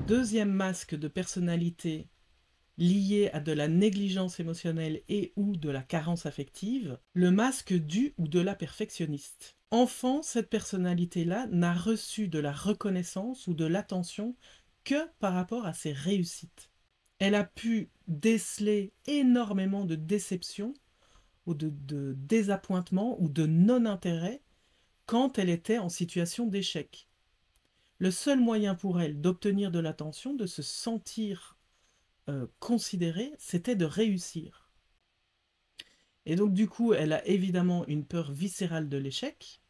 deuxième masque de personnalité lié à de la négligence émotionnelle et ou de la carence affective, le masque du ou de la perfectionniste. Enfant, cette personnalité-là n'a reçu de la reconnaissance ou de l'attention que par rapport à ses réussites. Elle a pu déceler énormément de déceptions ou de désappointements ou de non-intérêt quand elle était en situation d'échec. Le seul moyen pour elle d'obtenir de l'attention, de se sentir considérée, c'était de réussir. Et donc du coup, elle a évidemment une peur viscérale de l'échec.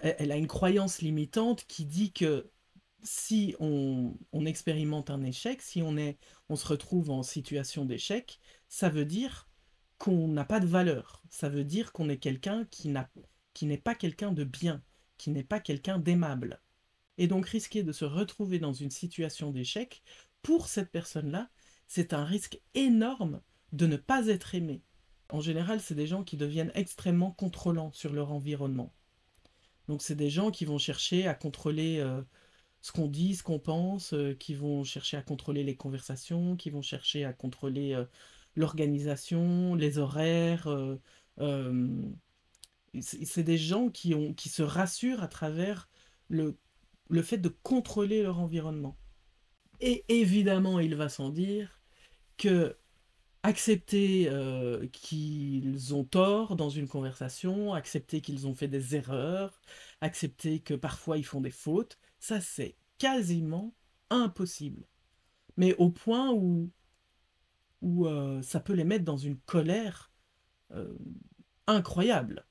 Elle a une croyance limitante qui dit que si on expérimente un échec, si on se retrouve en situation d'échec, ça veut dire qu'on n'a pas de valeur. Ça veut dire qu'on est quelqu'un qui n'est pas quelqu'un de bien, qui n'est pas quelqu'un d'aimable. Et donc risquer de se retrouver dans une situation d'échec, pour cette personne-là, c'est un risque énorme de ne pas être aimé. En général, c'est des gens qui deviennent extrêmement contrôlants sur leur environnement. Donc c'est des gens qui vont chercher à contrôler ce qu'on dit, ce qu'on pense, qui vont chercher à contrôler les conversations, qui vont chercher à contrôler l'organisation, les horaires. Euh, c'est des gens qui se rassurent à travers le fait de contrôler leur environnement. Et évidemment, il va sans dire que accepter qu'ils ont tort dans une conversation, accepter qu'ils ont fait des erreurs, accepter que parfois ils font des fautes, ça c'est quasiment impossible. Mais au point où ça peut les mettre dans une colère euh, incroyable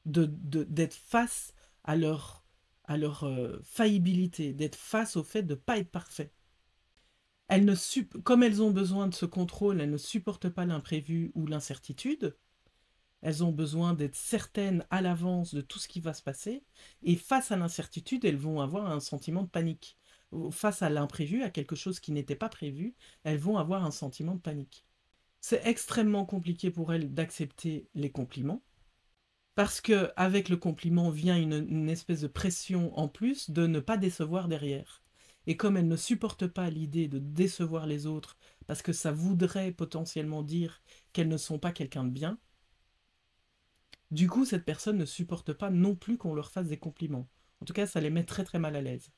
d'être face à leur faillibilité, d'être face au fait de ne pas être parfait. Comme elles ont besoin de ce contrôle, elles ne supportent pas l'imprévu ou l'incertitude. Elles ont besoin d'être certaines à l'avance de tout ce qui va se passer. Et face à l'incertitude, elles vont avoir un sentiment de panique. Face à l'imprévu, à quelque chose qui n'était pas prévu, elles vont avoir un sentiment de panique. C'est extrêmement compliqué pour elles d'accepter les compliments. Parce que avec le compliment vient une espèce de pression en plus de ne pas décevoir derrière. Et comme elle ne supporte pas l'idée de décevoir les autres, parce que ça voudrait potentiellement dire qu'elles ne sont pas quelqu'un de bien, du coup cette personne ne supporte pas non plus qu'on leur fasse des compliments. En tout cas, ça les met très très mal à l'aise.